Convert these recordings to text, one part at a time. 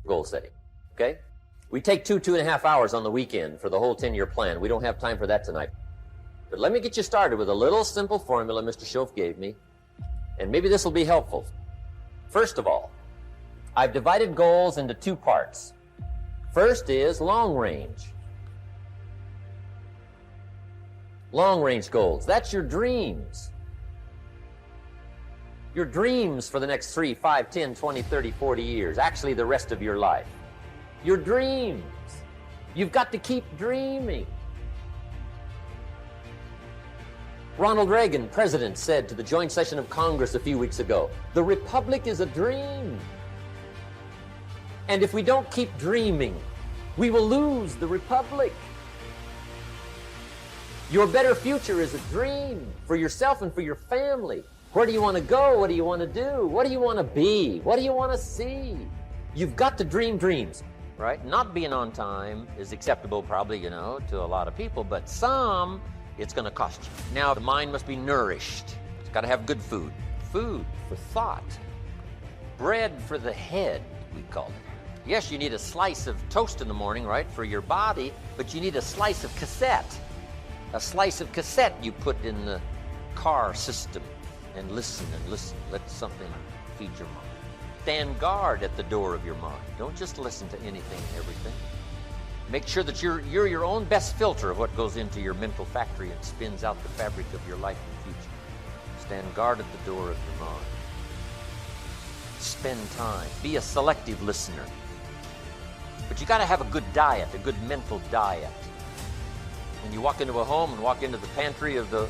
goal setting, okay? We take 2.5 hours on the weekend for the whole 10-year plan. We don't have time for that tonight. But let me get you started with a little simple formula Mr. Schoaf gave me, and maybe this will be helpful. First of all, I've divided goals into 2 parts. First is long range. Long range goals, that's your dreams. Your dreams for the next 3, 5, 10, 20, 30, 40 years, actually the rest of your life. Your dreams. You've got to keep dreaming. Ronald Reagan, president, said to the joint session of Congress a few weeks ago, "The Republic is a dream." And if we don't keep dreaming, we will lose the Republic. Your better future is a dream for yourself and for your family. Where do you want to go? What do you want to do? What do you want to be? What do you want to see? You've got to dream dreams, right? Not being on time is acceptable probably, to a lot of people, but some, it's going to cost you. Now, the mind must be nourished. It's got to have good food. Food for thought. Bread for the head, we call it. Yes, you need a slice of toast in the morning, right, for your body, but you need a slice of cassette. A slice of cassette you put in the car system. And listen and listen. Let something feed your mind. Stand guard at the door of your mind. Don't just listen to anything and everything. Make sure that you're your own best filter of what goes into your mental factory and spins out the fabric of your life and future. Stand guard at the door of your mind. Spend time. Be a selective listener. But you got to have a good diet, a good mental diet. When you walk into a home and walk into the pantry of the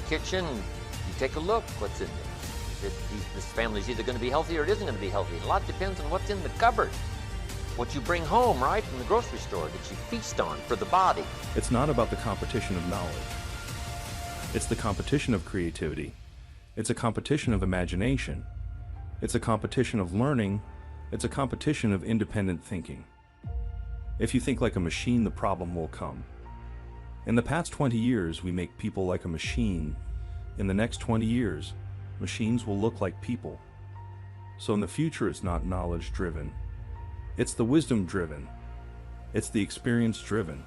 kitchen, you take a look what's in there. This family's either going to be healthy or it isn't going to be healthy. A lot depends on what's in the cupboard. What you bring home, right, from the grocery store that you feast on for the body. It's not about the competition of knowledge. It's the competition of creativity. It's a competition of imagination. It's a competition of learning. It's a competition of independent thinking. If you think like a machine, the problem will come. In the past 20 years, we make people like a machine. In the next 20 years, machines will look like people. So in the future, it's not knowledge-driven. It's the wisdom-driven. It's the experience-driven.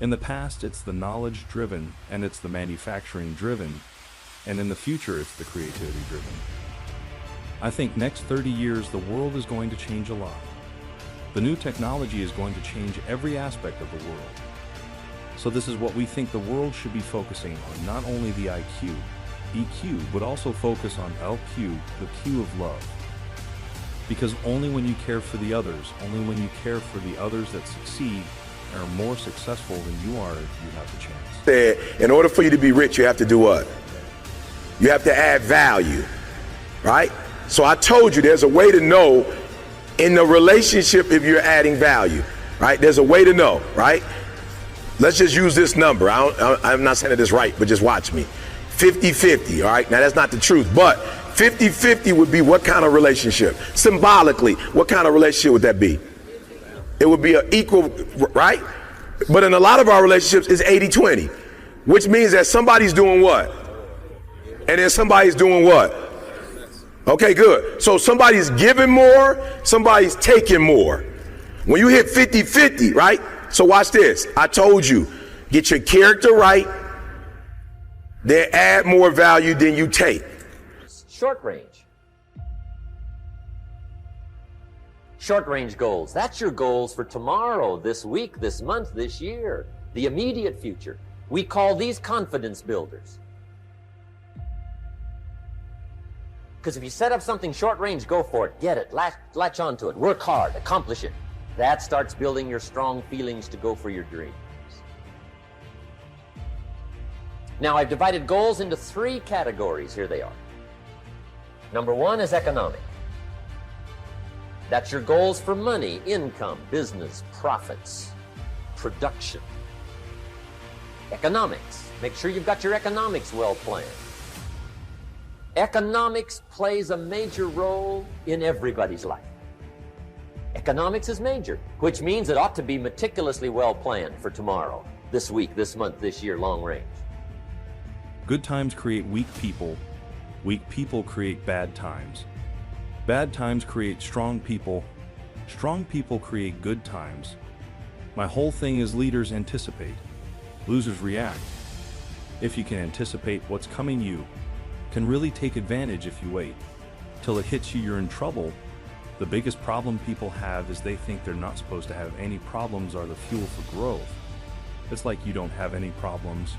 In the past, it's the knowledge-driven, and it's the manufacturing-driven. And in the future, it's the creativity-driven. I think next 30 years, the world is going to change a lot. The new technology is going to change every aspect of the world. So this is what we think the world should be focusing on, not only the IQ, EQ, but also focus on LQ, the Q of love. Because only when you care for the others, only when you care for the others that succeed and are more successful than you are, you have the chance. In order for you to be rich, you have to do what? You have to add value, right? So I told you there's a way to know in the relationship if you're adding value, right? There's a way to know, right? Let's just use this number. I'm not saying that it's right, but just watch me. 50-50, all right? Now, that's not the truth, but 50-50 would be what kind of relationship? Symbolically, what kind of relationship would that be? It would be an equal, right? But in a lot of our relationships, it's 80-20, which means that somebody's doing what? And then somebody's doing what? Okay, good. So somebody's giving more, somebody's taking more. When you hit 50-50, right? So watch this. I told you, get your character right, then add more value than you take. Short range. Short range goals. That's your goals for tomorrow, this week, this month, this year, the immediate future. We call these confidence builders. Because if you set up something short range, go for it, get it, latch onto it, work hard, accomplish it. That starts building your strong feelings to go for your dreams. Now, I've divided goals into 3 categories. Here they are. Number 1 is economic. That's your goals for money, income, business, profits, production. Economics. Make sure you've got your economics well planned. Economics plays a major role in everybody's life. Economics is major, which means it ought to be meticulously well planned for tomorrow, this week, this month, this year, long range. Good times create weak people. Weak people create bad times. Bad times create strong people. Strong people create good times. My whole thing is leaders anticipate, losers react. If you can anticipate what's coming, you can really take advantage. If you wait till it hits you, you're in trouble. The biggest problem people have is they think they're not supposed to have any problems are the fuel for growth. It's like you don't have any problems.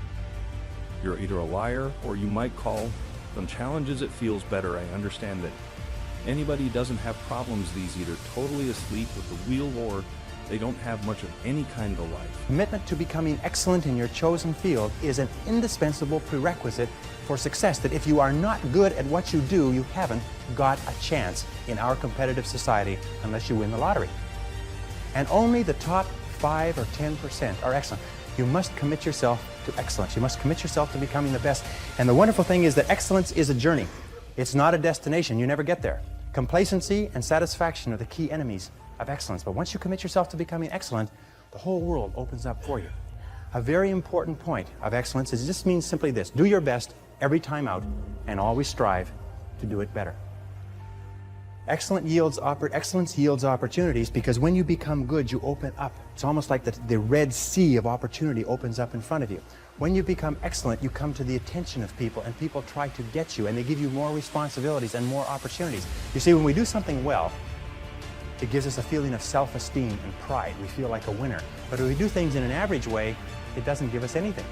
You're either a liar or you might call them challenges. It feels better. I understand that anybody doesn't have problems. These either totally asleep with the wheel or they don't have much of any kind of life. Commitment to becoming excellent in your chosen field is an indispensable prerequisite for success, that if you are not good at what you do, you haven't got a chance in our competitive society unless you win the lottery. And only the top 5 or 10% are excellent. You must commit yourself to excellence. You must commit yourself to becoming the best. And the wonderful thing is that excellence is a journey. It's not a destination. You never get there. Complacency and satisfaction are the key enemies of excellence. But once you commit yourself to becoming excellent, the whole world opens up for you. A very important point of excellence is this means simply this: do your best every time out and always strive to do it better. Excellence yields opportunities, because when you become good, you open up. It's almost like the Red Sea of opportunity opens up in front of you. When you become excellent, you come to the attention of people, and people try to get you, and they give you more responsibilities and more opportunities. You see, when we do something well, it gives us a feeling of self-esteem and pride. We feel like a winner. But if we do things in an average way, it doesn't give us anything.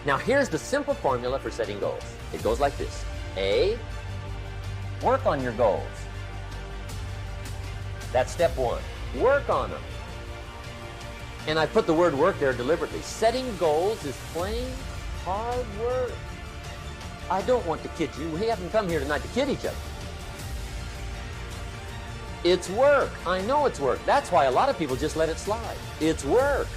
Now here's the simple formula for setting goals. It goes like this. A, work on your goals. That's step 1. Work on them. And I put the word work there deliberately. Setting goals is plain hard work. I don't want to kid you. We haven't come here tonight to kid each other. It's work. I know it's work. That's why a lot of people just let it slide. It's work.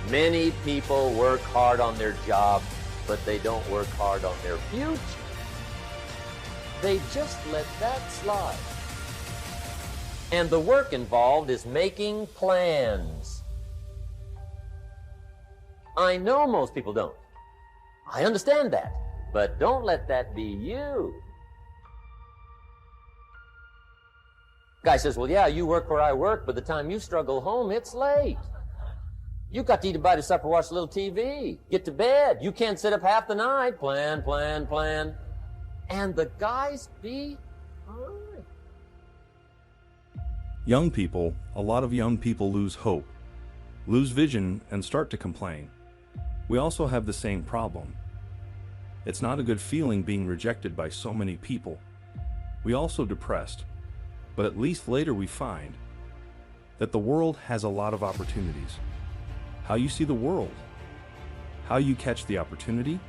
Many people work hard on their job, but they don't work hard on their future. They just let that slide. And the work involved is making plans. I know most people don't. I understand that. But don't let that be you. Guy says, well, yeah, you work where I work. By the time you struggle home, it's late. You got to eat a bite of supper, watch a little TV, get to bed. You can't sit up half the night. Plan, plan, plan. And the guys behind. Young people, a lot of young people lose hope, lose vision, and start to complain. We also have the same problem. It's not a good feeling being rejected by so many people. We also depressed, but at least later we find that the world has a lot of opportunities. How you see the world, how you catch the opportunity,